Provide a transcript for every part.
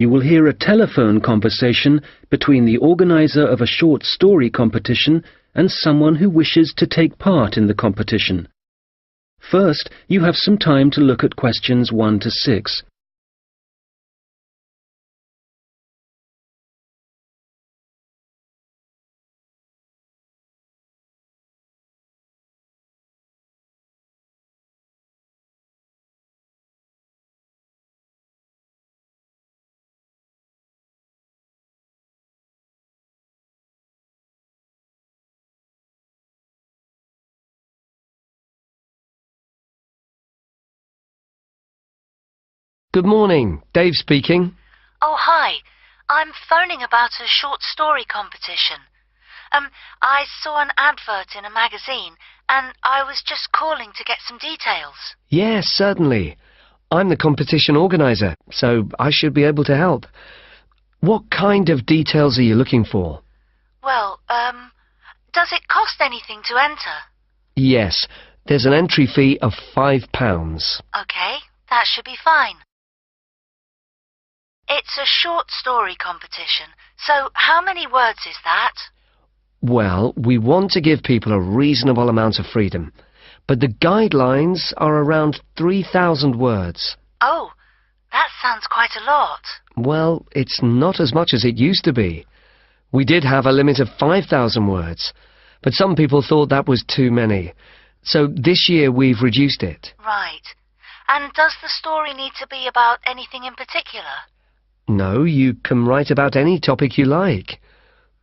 You will hear a telephone conversation between the organizer of a short story competition and someone who wishes to take part in the competition. First, you have some time to look at questions 1 to 6. Good morning, Dave speaking. Oh, hi. I'm phoning about a short story competition. I saw an advert in a magazine, and I was just calling to get some details. Yes, certainly. I'm the competition organizer, so I should be able to help. What kind of details are you looking for? Well, does it cost anything to enter? Yes, there's an entry fee of £5. Okay, that should be fine. It's a short story competition, so how many words is that? Well, we want to give people a reasonable amount of freedom, but the guidelines are around 3,000 words. Oh, that sounds quite a lot. Well, it's not as much as it used to be. We did have a limit of 5,000 words, but some people thought that was too many. So this year we've reduced it. Right. And does the story need to be about anything in particular? No, you can write about any topic you like.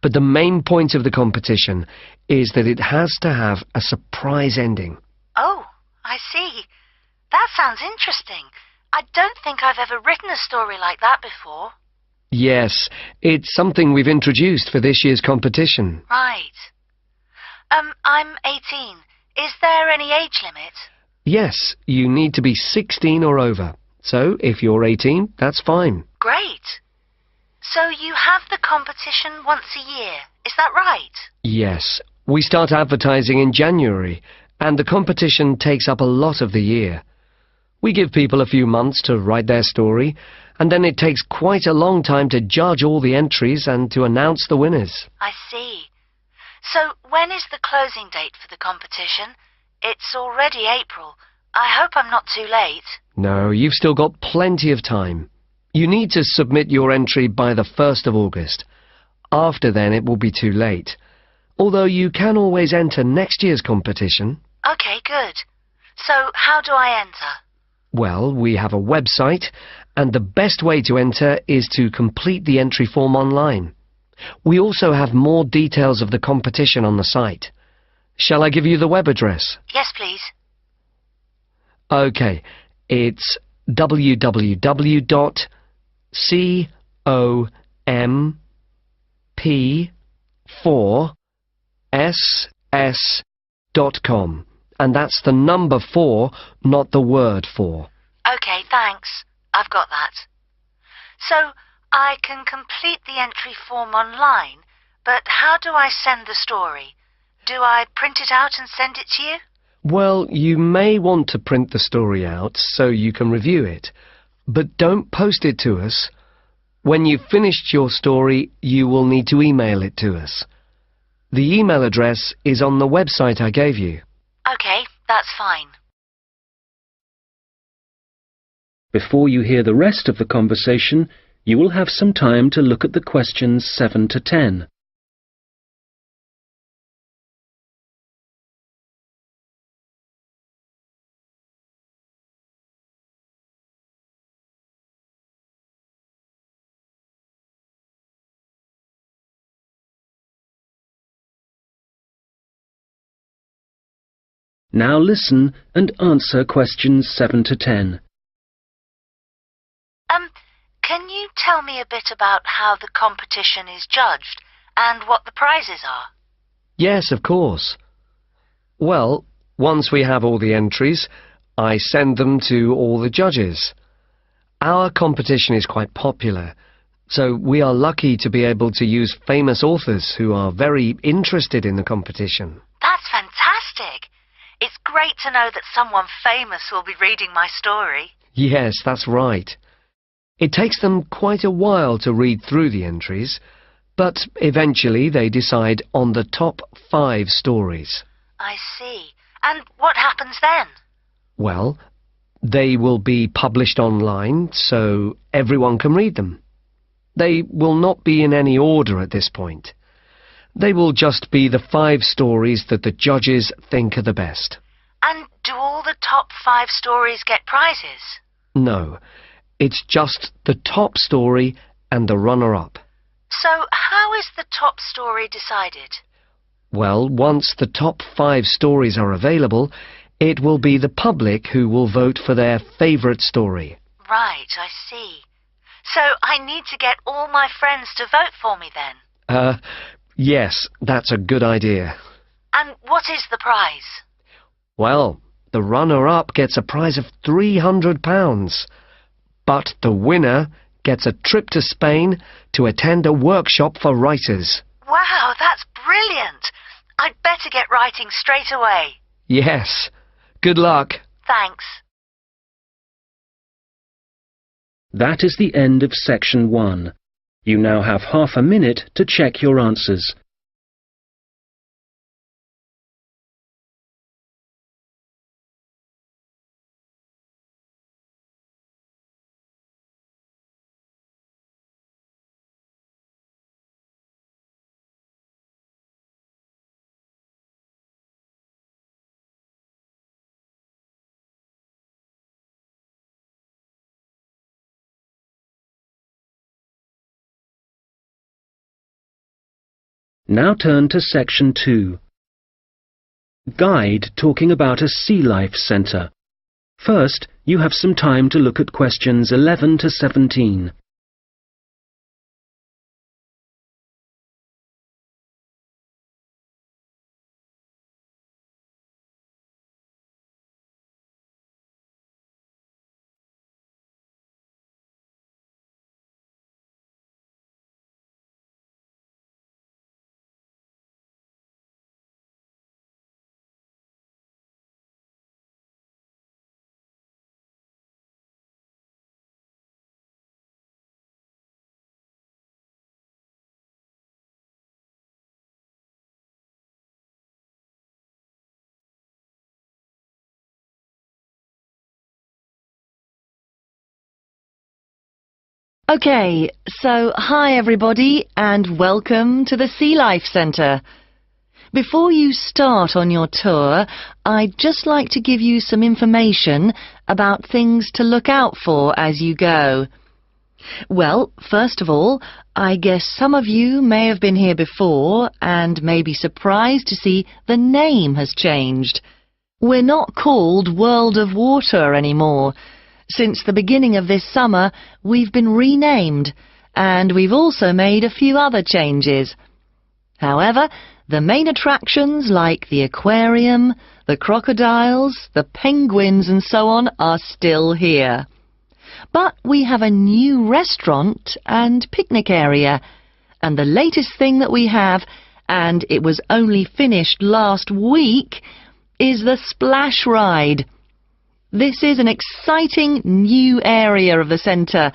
But the main point of the competition is that it has to have a surprise ending. Oh, I see. That sounds interesting. I don't think I've ever written a story like that before. Yes, it's something we've introduced for this year's competition. Right. I'm 18. Is there any age limit? Yes, you need to be 16 or over. So, if you're 18, that's fine. Great. So you have the competition once a year, is that right? Yes, we start advertising in January, and the competition takes up a lot of the year. We give people a few months to write their story, and then it takes quite a long time to judge all the entries and to announce the winners. I see. So when is the closing date for the competition? It's already April. I hope I'm not too late. No, you've still got plenty of time. You need to submit your entry by the 1st of August. After then, it will be too late. Although you can always enter next year's competition. Okay, good. So how do I enter? Well, we have a website, and the best way to enter is to complete the entry form online. We also have more details of the competition on the site. Shall I give you the web address? Yes, please. Okay, it's www.comp4ss.com, and that's the number 4, not the word 4. Okay, thanks. I've got that. So I can complete the entry form online, but how do I send the story? Do I print it out and send it to you? Well, you may want to print the story out so you can review it, but don't post it to us. When you've finished your story, you will need to email it to us. The email address is on the website I gave you. Okay, that's fine. Before you hear the rest of the conversation, you will have some time to look at the questions 7 to 10. Now listen and answer questions 7 to 10. Can you tell me a bit about how the competition is judged and what the prizes are? Yes, of course. Well, once we have all the entries, I send them to all the judges. Our competition is quite popular, so we are lucky to be able to use famous authors who are very interested in the competition. That's fantastic! It's great to know that someone famous will be reading my story. Yes, that's right. It takes them quite a while to read through the entries, but eventually they decide on the top 5 stories. I see. And what happens then? Well, they will be published online so everyone can read them. They will not be in any order at this point. They will just be the 5 stories that the judges think are the best. And do all the top 5 stories get prizes? No, it's just the top story and the runner-up. So how is the top story decided? Well, once the top 5 stories are available, it will be the public who will vote for their favourite story. Right, I see. So I need to get all my friends to vote for me then? Yes, that's a good idea. And what is the prize? Well, the runner-up gets a prize of £300, but the winner gets a trip to Spain to attend a workshop for writers. Wow, that's brilliant! I'd better get writing straight away. Yes. Good luck. Thanks. That is the end of section 1. You now have half a minute to check your answers. Now turn to section 2. Guide talking about a sea life centre. First, you have some time to look at questions 11 to 17. Okay, so hi everybody and welcome to the Sea Life Centre. Before you start on your tour, I'd just like to give you some information about things to look out for as you go. Well, first of all, I guess some of you may have been here before and may be surprised to see the name has changed. We're not called World of Water anymore. Since the beginning of this summer, we've been renamed, and we've also made a few other changes. However, the main attractions like the aquarium, the crocodiles, the penguins and so on are still here. But we have a new restaurant and picnic area, and the latest thing that we have, and it was only finished last week, is the splash ride. This is an exciting new area of the centre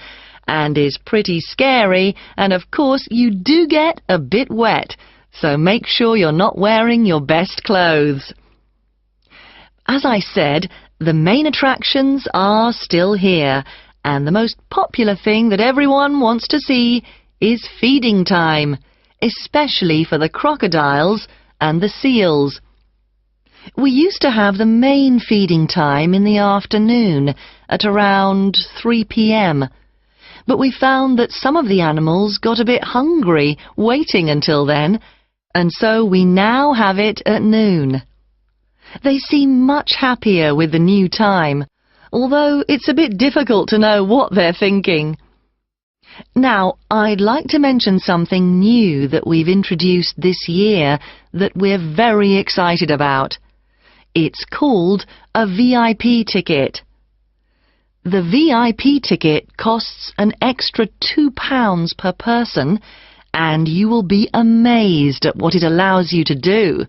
and is pretty scary, and of course you do get a bit wet, so make sure you're not wearing your best clothes. As I said, the main attractions are still here, and the most popular thing that everyone wants to see is feeding time, especially for the crocodiles and the seals. We used to have the main feeding time in the afternoon at around 3 p.m. But we found that some of the animals got a bit hungry waiting until then, and so we now have it at noon. They seem much happier with the new time, although it's a bit difficult to know what they're thinking. Now, I'd like to mention something new that we've introduced this year that we're very excited about. It's called a VIP ticket. The VIP ticket costs an extra £2 per person, and you will be amazed at what it allows you to do.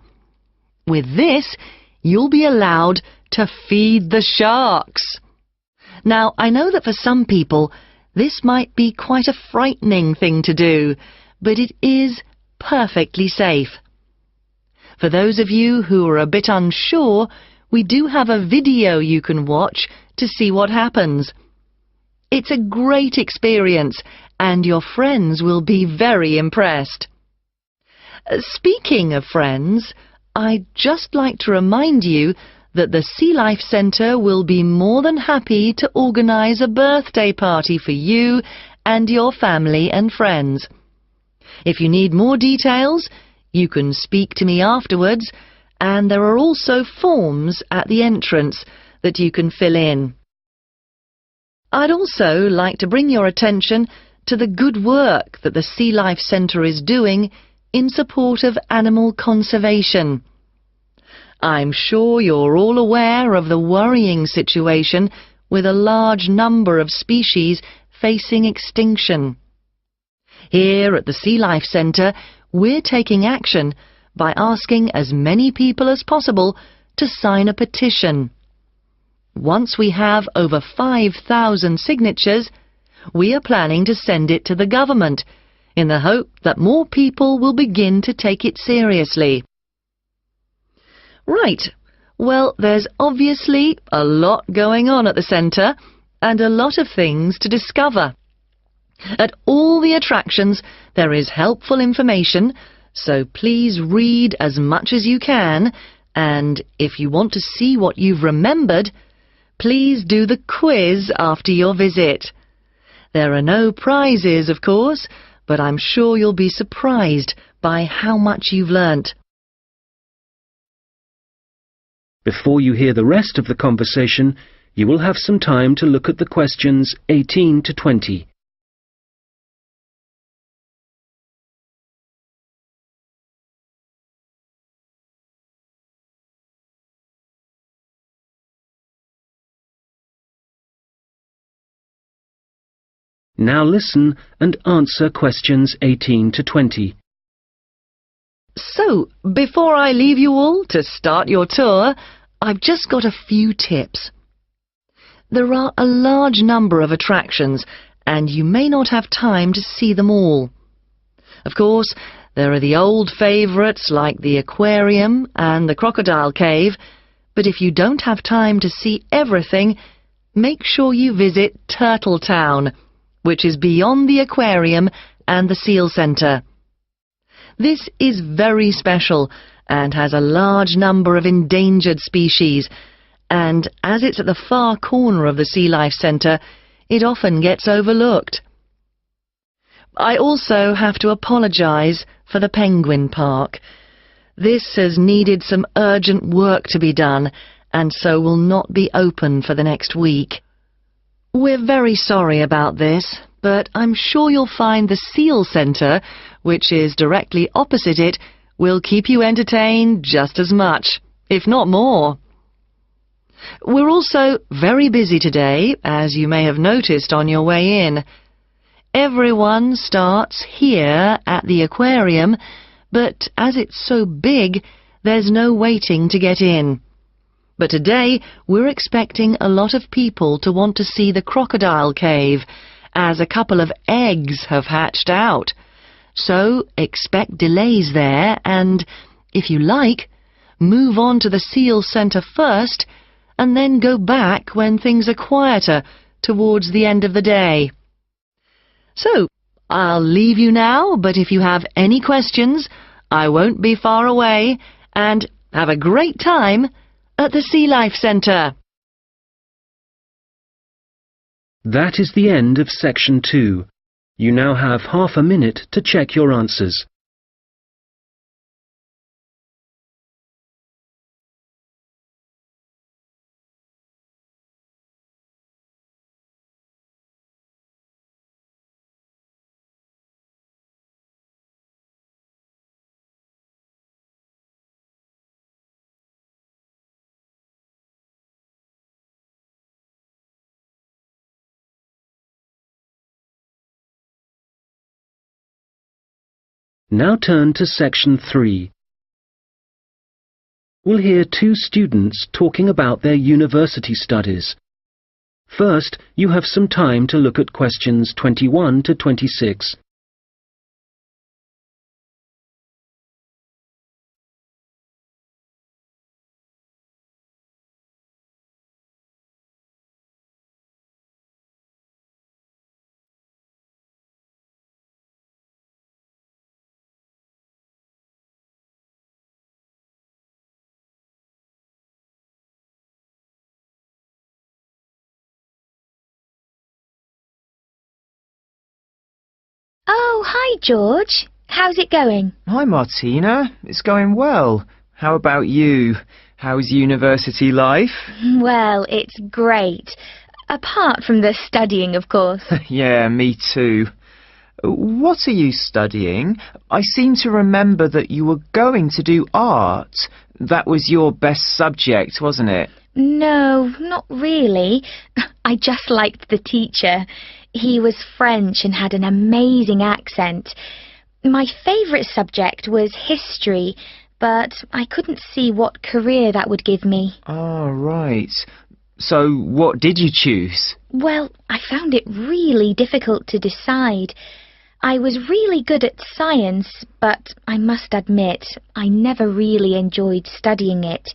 With this, you'll be allowed to feed the sharks. Now, I know that for some people, This might be quite a frightening thing to do, but it is perfectly safe. For those of you who are a bit unsure, we do have a video you can watch to see what happens. It's a great experience, and your friends will be very impressed. Speaking of friends, I'd just like to remind you that the Sea Life Centre will be more than happy to organise a birthday party for you and your family and friends. If you need more details, you can speak to me afterwards, and there are also forms at the entrance that you can fill in. I'd also like to bring your attention to the good work that the Sea Life Centre is doing in support of animal conservation. I'm sure you're all aware of the worrying situation with a large number of species facing extinction. Here at the Sea Life Centre, we're taking action by asking as many people as possible to sign a petition. Once we have over 5,000 signatures, we are planning to send it to the government in the hope that more people will begin to take it seriously. Right, well, there's obviously a lot going on at the centre and a lot of things to discover. At all the attractions, there is helpful information, so please read as much as you can, and if you want to see what you've remembered, please do the quiz after your visit. There are no prizes, of course, but I'm sure you'll be surprised by how much you've learnt. Before you hear the rest of the conversation, you will have some time to look at the questions 18 to 20. Now listen and answer questions 18 to 20. So, before I leave you all to start your tour, I've just got a few tips. There are a large number of attractions, and you may not have time to see them all. Of course, there are the old favourites like the aquarium and the crocodile cave, but if you don't have time to see everything, make sure you visit Turtle Town, which is beyond the aquarium and the seal centre. This is very special and has a large number of endangered species, and as it's at the far corner of the Sea Life Centre, it often gets overlooked. I also have to apologise for the Penguin Park. This has needed some urgent work to be done, and so will not be open for the next week. We're very sorry about this, but I'm sure you'll find the Seal Centre, which is directly opposite it, will keep you entertained just as much, if not more. We're also very busy today, as you may have noticed on your way in. Everyone starts here at the aquarium, but as it's so big, there's no waiting to get in. But today, we're expecting a lot of people to want to see the crocodile cave, as a couple of eggs have hatched out. So expect delays there and, if you like, move on to the Seal Centre first and then go back when things are quieter towards the end of the day. So, I'll leave you now, but if you have any questions, I won't be far away, and have a great time at the Sea Life Centre. That is the end of section 2. You now have half a minute to check your answers. Now turn to section 3. We'll hear two students talking about their university studies. First, you have some time to look at questions 21 to 26. Oh, hi, George. How's it going? Hi, Martina. It's going well. How about you? How's university life? Well, it's great. Apart from the studying, of course. Yeah, me too. What are you studying? I seem to remember that you were going to do art. That was your best subject, wasn't it? No, not really. I just liked the teacher. He was French and had an amazing accent. My favourite subject was history, but I couldn't see what career that would give me. Oh, right. So, what did you choose? Well, I found it really difficult to decide. I was really good at science, but I must admit, I never really enjoyed studying it.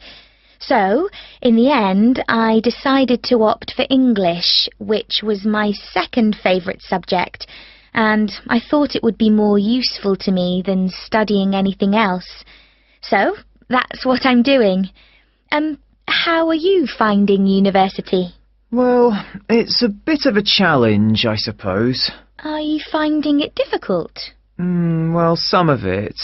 So, in the end, I decided to opt for English, which was my second favourite subject, and I thought it would be more useful to me than studying anything else. So, that's what I'm doing. How are you finding university? Well, it's a bit of a challenge, I suppose. Are you finding it difficult? Well, some of it.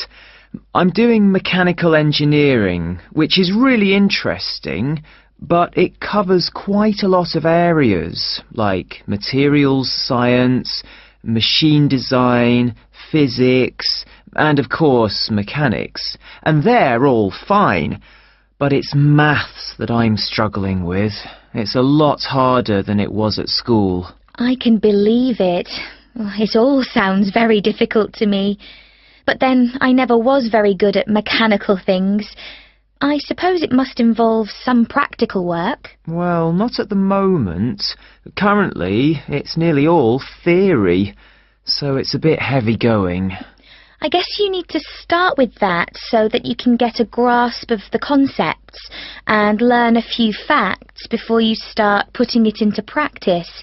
I'm doing mechanical engineering, which is really interesting, but it covers quite a lot of areas, like materials science, machine design, physics, and of course mechanics. And they're all fine, but it's maths that I'm struggling with. It's a lot harder than it was at school. I can believe it. It all sounds very difficult to me. But then I never was very good at mechanical things. I suppose it must involve some practical work. Well, not at the moment. Currently, it's nearly all theory, so it's a bit heavy going. I guess you need to start with that so that you can get a grasp of the concepts and learn a few facts before you start putting it into practice.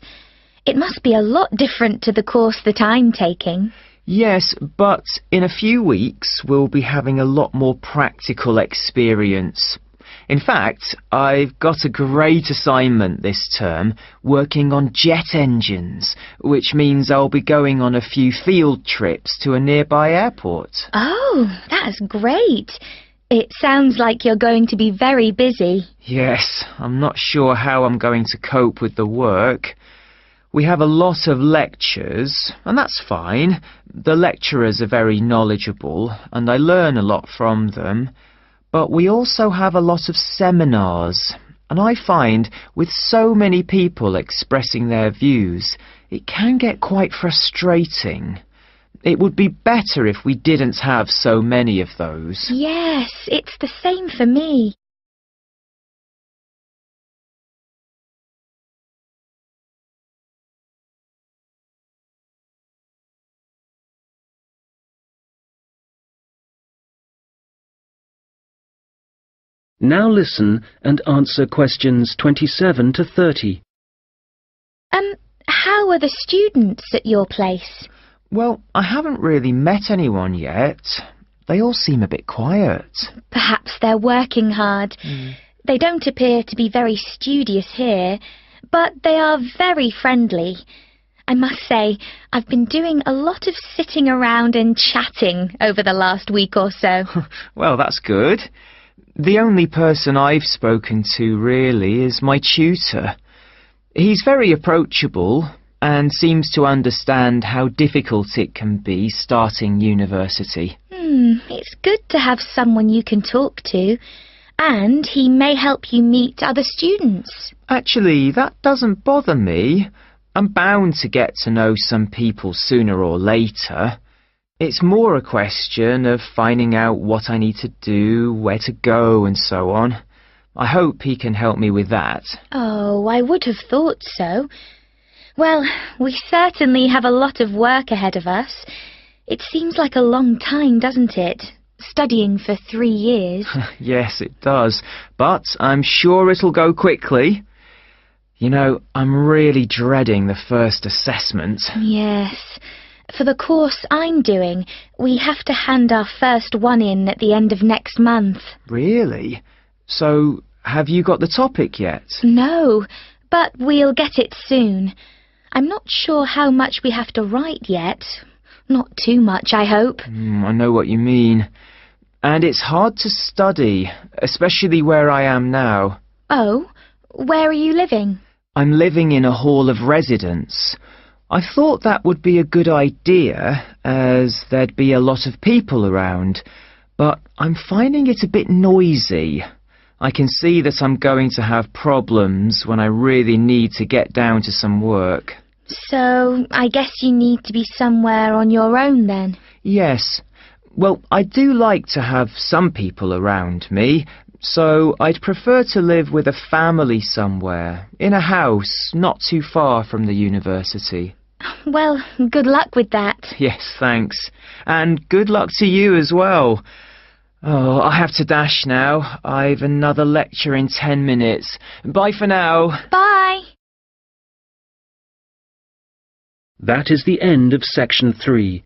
It must be a lot different to the course that I'm taking. Yes, but in a few weeks we'll be having a lot more practical experience. In fact, I've got a great assignment this term working on jet engines, which means I'll be going on a few field trips to a nearby airport. Oh, that's great. It sounds like you're going to be very busy. Yes, I'm not sure how I'm going to cope with the work. We have a lot of lectures, and that's fine. The lecturers are very knowledgeable, and I learn a lot from them. But we also have a lot of seminars, and I find with so many people expressing their views, it can get quite frustrating. It would be better if we didn't have so many of those. Yes, it's the same for me. Now listen and answer questions 27 to 30. How are the students at your place? Well, I haven't really met anyone yet. They all seem a bit quiet. Perhaps they're working hard. They don't appear to be very studious here, but they are very friendly. I must say, I've been doing a lot of sitting around and chatting over the last week or so. Well, that's good. The only person I've spoken to, really, is my tutor. He's very approachable and seems to understand how difficult it can be starting university. It's good to have someone you can talk to, and he may help you meet other students. Actually, that doesn't bother me. I'm bound to get to know some people sooner or later. It's more a question of finding out what I need to do, where to go, and so on. I hope he can help me with that. Oh, I would have thought so. Well, we certainly have a lot of work ahead of us. It seems like a long time, doesn't it? Studying for 3 years. Yes, it does. But I'm sure it'll go quickly. You know, I'm really dreading the first assessment. Yes. For the course I'm doing, we have to hand our first one in at the end of next month. Really? So, have you got the topic yet? No, but we'll get it soon. I'm not sure how much we have to write yet. Not too much, I hope. I know what you mean. And it's hard to study, especially where I am now. Oh, where are you living? I'm living in a hall of residence. I thought that would be a good idea, as there'd be a lot of people around, but I'm finding it a bit noisy. I can see that I'm going to have problems when I really need to get down to some work. So, I guess you need to be somewhere on your own then? Yes. Well, I do like to have some people around me, so I'd prefer to live with a family somewhere, in a house not too far from the university. Well, good luck with that. Yes, thanks. And good luck to you as well. Oh, I have to dash now. I've another lecture in 10 minutes. Bye for now. Bye. That is the end of section 3.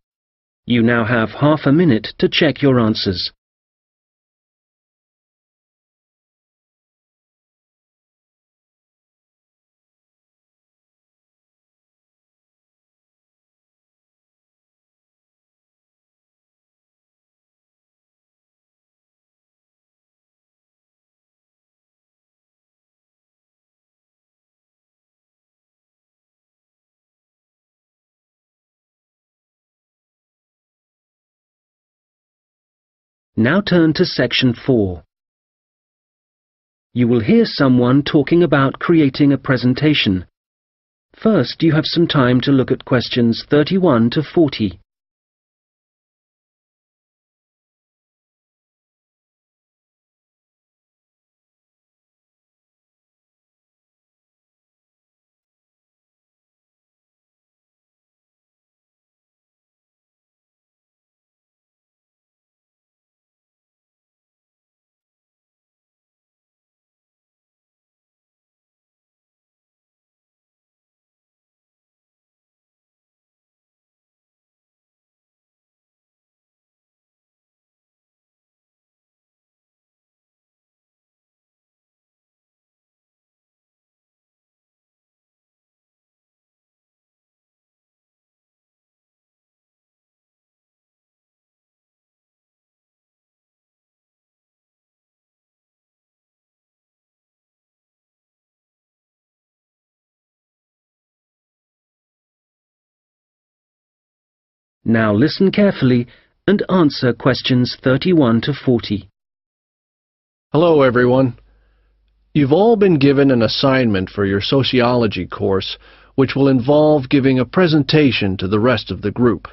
You now have half a minute to check your answers. Now turn to section 4. You will hear someone talking about creating a presentation. First, you have some time to look at questions 31 to 40. Now listen carefully and answer questions 31 to 40. Hello, everyone. You've all been given an assignment for your sociology course, which will involve giving a presentation to the rest of the group.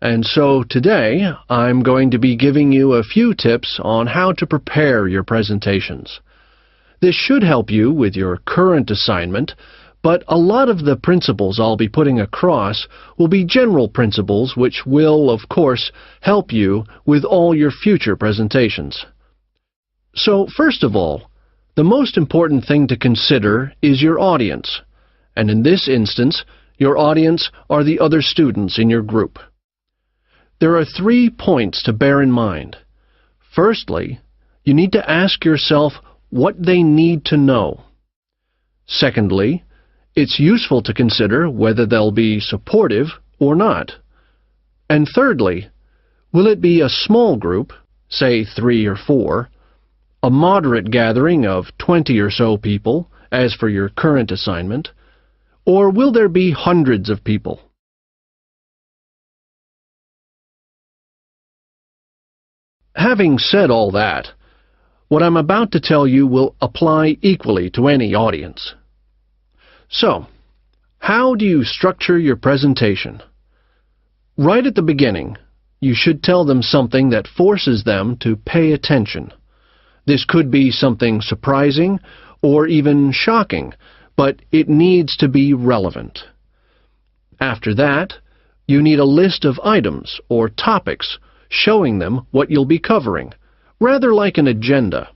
And so today, I'm going to be giving you a few tips on how to prepare your presentations. This should help you with your current assignment, but a lot of the principles I'll be putting across will be general principles which will, of course, help you with all your future presentations. So, first of all, the most important thing to consider is your audience, and in this instance, your audience are the other students in your group. There are 3 points to bear in mind. Firstly, you need to ask yourself what they need to know. Secondly, it's useful to consider whether they'll be supportive or not. And thirdly, will it be a small group, say 3 or 4, a moderate gathering of 20 or so people, as for your current assignment, or will there be hundreds of people? Having said all that, what I'm about to tell you will apply equally to any audience. So, how do you structure your presentation? Right at the beginning, you should tell them something that forces them to pay attention. This could be something surprising or even shocking, but it needs to be relevant. After that, you need a list of items or topics showing them what you'll be covering, rather like an agenda.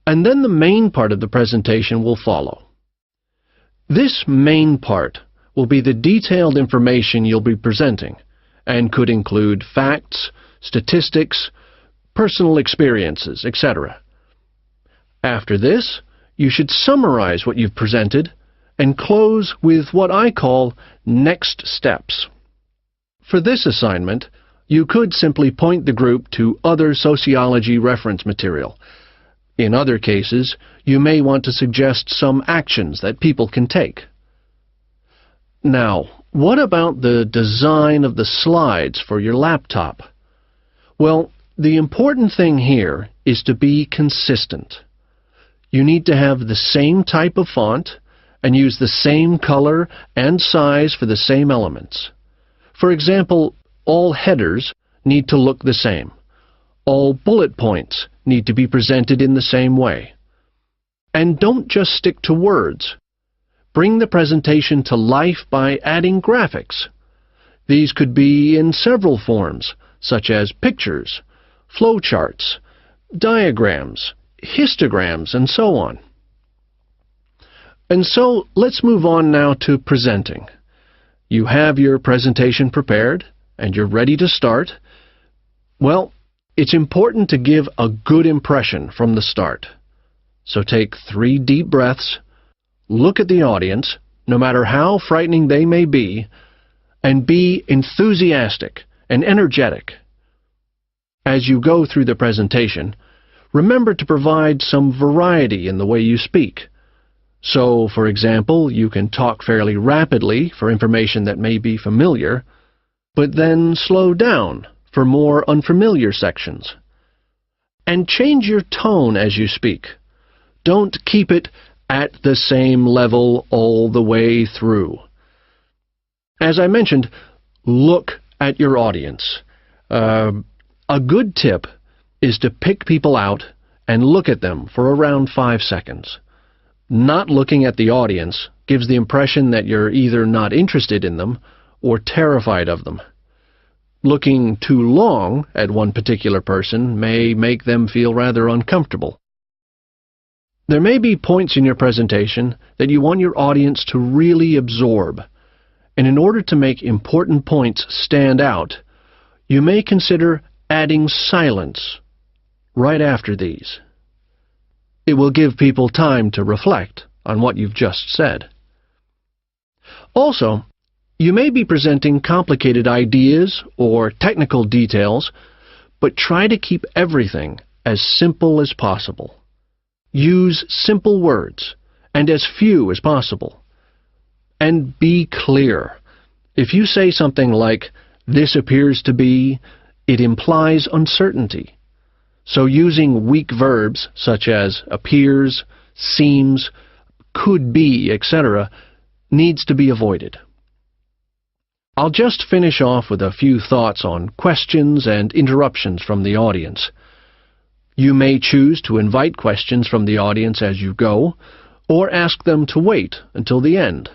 And then the main part of the presentation will follow. This main part will be the detailed information you'll be presenting, and could include facts, statistics, personal experiences, etc. After this, you should summarize what you've presented and close with what I call next steps. For this assignment, you could simply point the group to other sociology reference material. In other cases, you may want to suggest some actions that people can take. Now, what about the design of the slides for your laptop? Well, the important thing here is to be consistent. You need to have the same type of font and use the same color and size for the same elements. For example, all headers need to look the same. All bullet points need to be presented in the same way. And don't just stick to words. Bring the presentation to life by adding graphics. These could be in several forms, such as pictures, flowcharts, diagrams, histograms, and so on. And so, let's move on now to presenting. You have your presentation prepared, and you're ready to start. Well, it's important to give a good impression from the start. So take 3 deep breaths, look at the audience, no matter how frightening they may be, and be enthusiastic and energetic. As you go through the presentation, remember to provide some variety in the way you speak. So, for example, you can talk fairly rapidly for information that may be familiar, but then slow down for more unfamiliar sections. And change your tone as you speak. Don't keep it at the same level all the way through. As I mentioned, look at your audience. A good tip is to pick people out and look at them for around 5 seconds. Not looking at the audience gives the impression that you're either not interested in them or terrified of them. Looking too long at one particular person may make them feel rather uncomfortable. There may be points in your presentation that you want your audience to really absorb, and in order to make important points stand out, you may consider adding silence right after these. It will give people time to reflect on what you've just said. Also, you may be presenting complicated ideas or technical details, but try to keep everything as simple as possible. Use simple words and as few as possible. And be clear. If you say something like, "This appears to be," it implies uncertainty. So using weak verbs such as appears, seems, could be, etc. needs to be avoided. I'll just finish off with a few thoughts on questions and interruptions from the audience. You may choose to invite questions from the audience as you go, or ask them to wait until the end.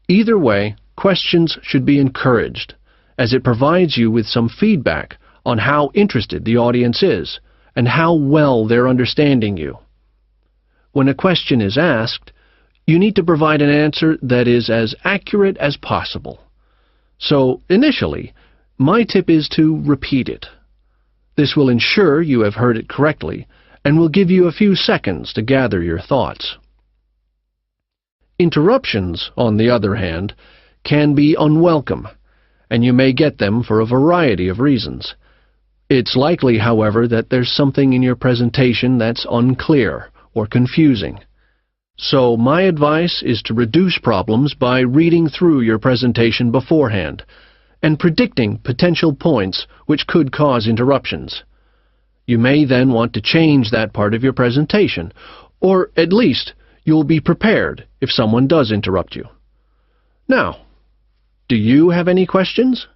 Either way, questions should be encouraged, as it provides you with some feedback on how interested the audience is and how well they're understanding you. When a question is asked, you need to provide an answer that is as accurate as possible. So, initially, my tip is to repeat it. This will ensure you have heard it correctly and will give you a few seconds to gather your thoughts. Interruptions, on the other hand, can be unwelcome, and you may get them for a variety of reasons. It's likely, however, that there's something in your presentation that's unclear or confusing. So my advice is to reduce problems by reading through your presentation beforehand and predicting potential points which could cause interruptions. You may then want to change that part of your presentation, or at least you'll be prepared if someone does interrupt you. Now, do you have any questions?